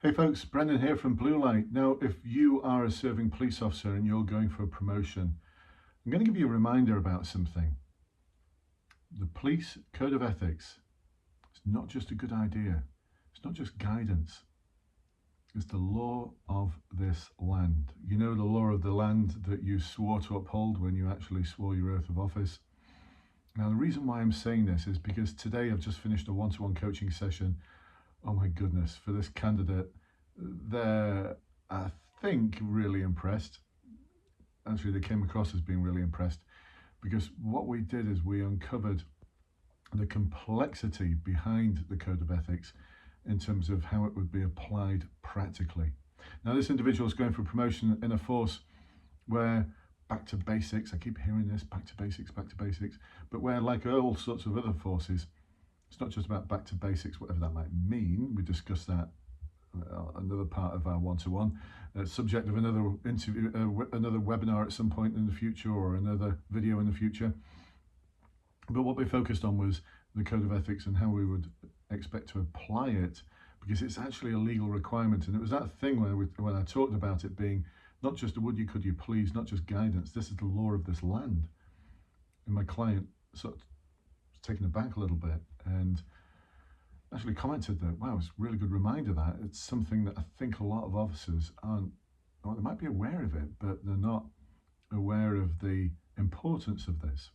Hey folks, Brendan here from Bluelight. Now, if you are a serving police officer and you're going for a promotion, I'm going to give you a reminder about something. The police code of ethics is not just a good idea, it's not just guidance, it's the law of this land. You know, the law of the land that you swore to uphold when you actually swore your oath of office. Now, the reason why I'm saying this is because today I've just finished a one-to-one coaching session. Oh my goodness, for this candidate, they're, I think, really impressed. Actually, they came across as being really impressed because what we did is we uncovered the complexity behind the code of ethics in terms of how it would be applied practically. Now, this individual is going for promotion in a force where back to basics, I keep hearing this, back to basics, but where, like all sorts of other forces, it's not just about back to basics, whatever that might mean. We discussed that another part of our one-to-one, subject of another interview, another webinar at some point in the future, or another video in the future. But what we focused on was the code of ethics and how we would expect to apply it, because it's actually a legal requirement. And it was that thing when I talked about it being not just a would you, could you, please, not just guidance. This is the law of this land. And my client sort of was taken aback a little bit and actually commented that, wow, it's a really good reminder that it's something that I think a lot of officers aren't, well, they might be aware of it, but they're not aware of the importance of this.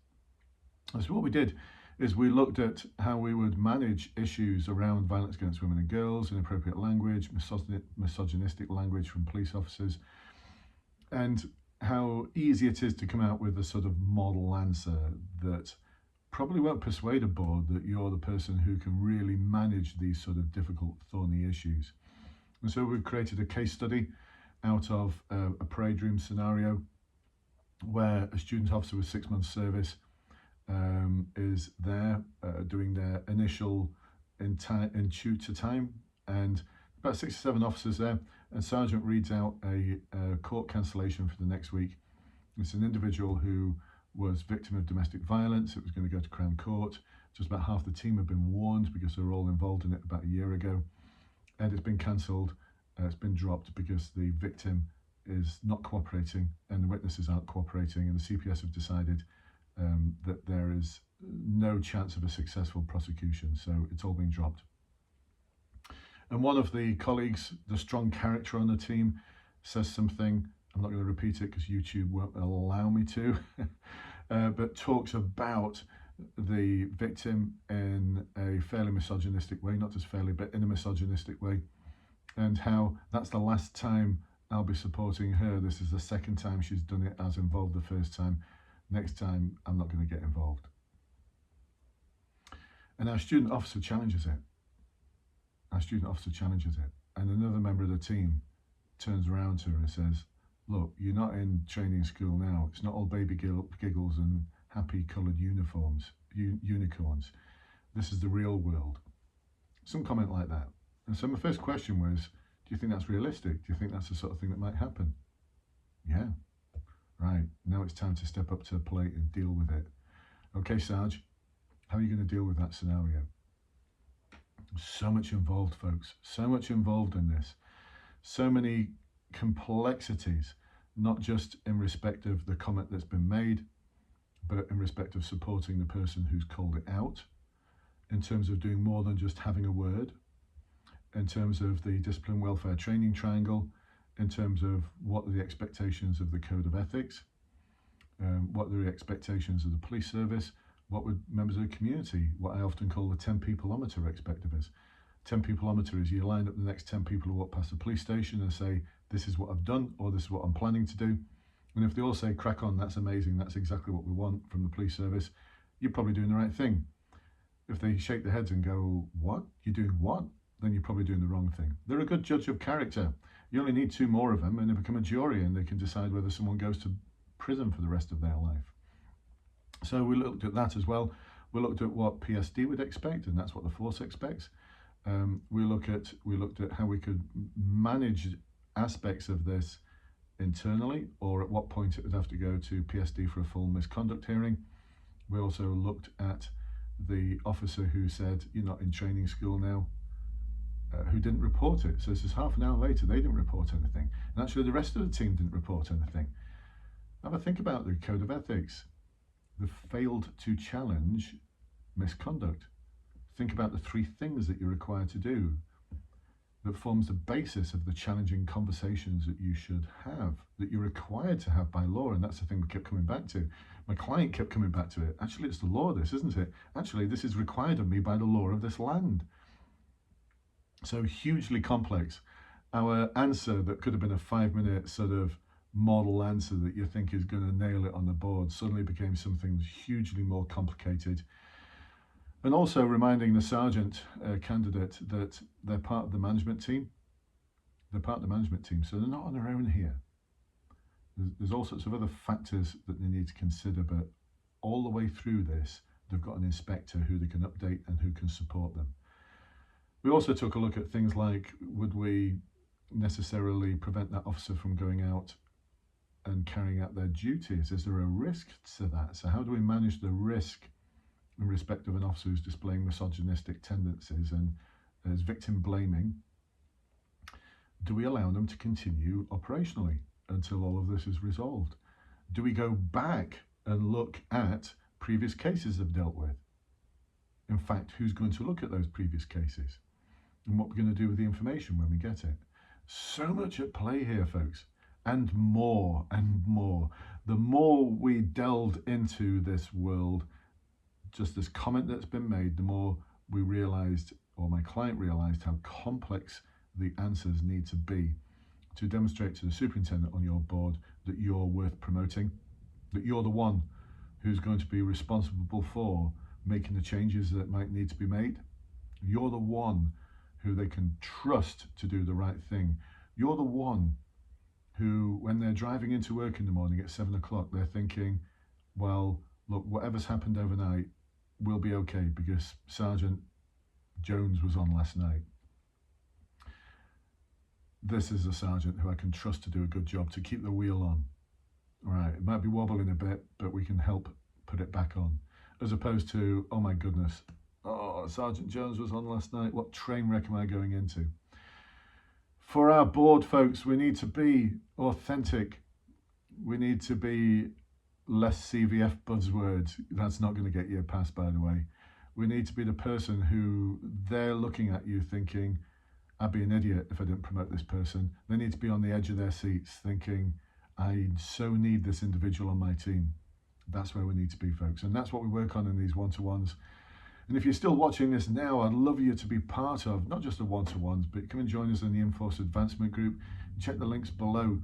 And so what we did is we looked at how we would manage issues around violence against women and girls, inappropriate language, misogynistic language from police officers, and how easy it is to come out with a sort of model answer that probably won't persuade a board that you're the person who can really manage these sort of difficult, thorny issues. And so we've created a case study out of a parade room scenario where a student officer with 6 months service is there doing their initial in tutor time, and about 6 or 7 officers there, and Sergeant reads out a court cancellation for the next week. It's an individual who was victim of domestic violence. It was going to go to Crown Court. Just about half the team had been warned because they were all involved in it about a year ago, and it's been cancelled. It's been dropped because the victim is not cooperating and the witnesses aren't cooperating, and the CPS have decided that there is no chance of a successful prosecution, so it's all been dropped. And one of the colleagues, the strong character on the team, says something, I'm not going to repeat it because YouTube won't allow me to, but talks about the victim in a fairly misogynistic way, not just fairly, but in a misogynistic way, and how that's the last time I'll be supporting her. This is the second time she's done it. I was involved the first time. Next time, I'm not going to get involved. And our student officer challenges it. And another member of the team turns around to her and says, look, you're not in training school now. It's not all baby giggles and happy coloured unicorns. This is the real world. Some comment like that. And so my first question was, do you think that's realistic? Do you think that's the sort of thing that might happen? Yeah. Right, now it's time to step up to the plate and deal with it. Okay, Sarge, how are you going to deal with that scenario? So much involved, folks. So much involved in this. So many complexities, not just in respect of the comment that's been made, but in respect of supporting the person who's called it out, in terms of doing more than just having a word, in terms of the discipline welfare training triangle, in terms of what are the expectations of the code of ethics, what are the expectations of the police service, what would members of the community, what I often call the 10 peopleometer expect of us. 10 peopleometer is you line up the next 10 people who walk past the police station and say, this is what I've done, or this is what I'm planning to do. And if they all say, crack on, that's amazing, that's exactly what we want from the police service, you're probably doing the right thing. If they shake their heads and go, what? You're doing what? Then you're probably doing the wrong thing. They're a good judge of character. You only need 2 more of them and they become a jury and they can decide whether someone goes to prison for the rest of their life. So we looked at that as well. We looked at what PSD would expect, and that's what the force expects. We looked at how we could manage aspects of this internally, or at what point it would have to go to PSD for a full misconduct hearing. We also looked at the officer who said, you're not in training school now. who didn't report it. So this is half an hour later, they didn't report anything. And actually the rest of the team didn't report anything. Have a think about the code of ethics. They failed to challenge misconduct. Think about the 3 things that you're required to do that forms the basis of the challenging conversations that you should have, that you're required to have by law. And that's the thing we kept coming back to. My client kept coming back to it. Actually, it's the law, this, isn't it? Actually, this is required of me by the law of this land. So hugely complex. Our answer that could have been a 5-minute sort of model answer that you think is going to nail it on the board suddenly became something hugely more complicated. And also reminding the sergeant candidate that they're part of the management team. They're part of the management team, so they're not on their own here. There's all sorts of other factors that they need to consider, but all the way through this, they've got an inspector who they can update and who can support them. We also took a look at things like, would we necessarily prevent that officer from going out and carrying out their duties? Is there a risk to that? So how do we manage the risk in respect of an officer who's displaying misogynistic tendencies and is victim blaming? Do we allow them to continue operationally until all of this is resolved? Do we go back and look at previous cases they've dealt with? In fact, who's going to look at those previous cases? And what we're going to do with the information when we get it? So much at play here, folks, and more and more. The more we delved into this world, just this comment that's been made, the more we realized, or my client realized, how complex the answers need to be to demonstrate to the superintendent on your board that you're worth promoting, that you're the one who's going to be responsible for making the changes that might need to be made. You're the one who they can trust to do the right thing. You're the one who, when they're driving into work in the morning at 7 o'clock, they're thinking, well, look, whatever's happened overnight will be okay because Sergeant Jones was on last night. This is a sergeant who I can trust to do a good job, to keep the wheel on. All right, it might be wobbling a bit, but we can help put it back on. As opposed to, oh my goodness, oh, Sergeant Jones was on last night. What train wreck am I going into? For our board, folks, we need to be authentic. We need to be less CVF buzzwords. That's not going to get you a pass, by the way. We need to be the person who they're looking at you thinking, I'd be an idiot if I didn't promote this person. They need to be on the edge of their seats thinking, I so need this individual on my team. That's where we need to be, folks. And that's what we work on in these one-to-ones. And if you're still watching this now, I'd love you to be part of, not just the one-to-ones, but come and join us in the Enforce Advancement Group. Check the links below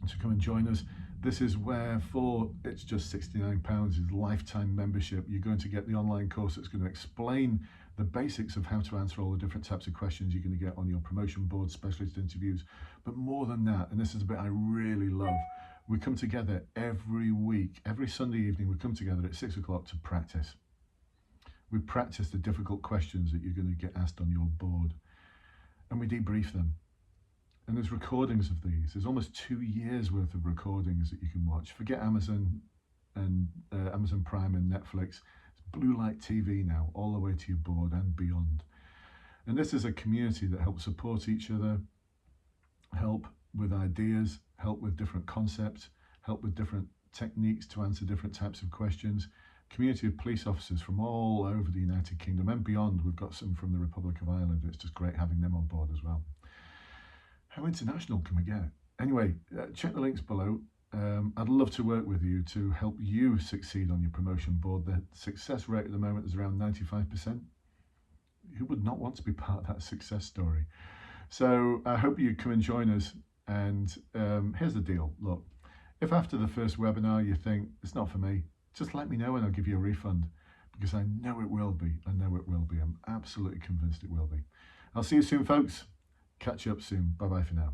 to come and join us. This is where, for it's just £69, is lifetime membership. You're going to get the online course that's going to explain the basics of how to answer all the different types of questions you're going to get on your promotion board, specialist interviews. But more than that, and this is a bit I really love, we come together every week, every Sunday evening, we come together at 6 o'clock to practice. We practice the difficult questions that you're going to get asked on your board, and we debrief them. And there's recordings of these. There's almost 2 years worth of recordings that you can watch. Forget Amazon and Amazon Prime and Netflix. It's Bluelight TV now, all the way to your board and beyond. And this is a community that helps support each other, help with ideas, help with different concepts, help with different techniques to answer different types of questions. Community of police officers from all over the United Kingdom and beyond. We've got some from the Republic of Ireland. It's just great having them on board as well. How international can we get? Anyway, check the links below. I'd love to work with you to help you succeed on your promotion board. The success rate at the moment is around 95%. Who would not want to be part of that success story? So I hope you come and join us. And here's the deal. Look, if after the first webinar you think it's not for me, just let me know and I'll give you a refund, because I know it will be. I know it will be. I'm absolutely convinced it will be. I'll see you soon, folks. Catch you up soon. Bye-bye for now.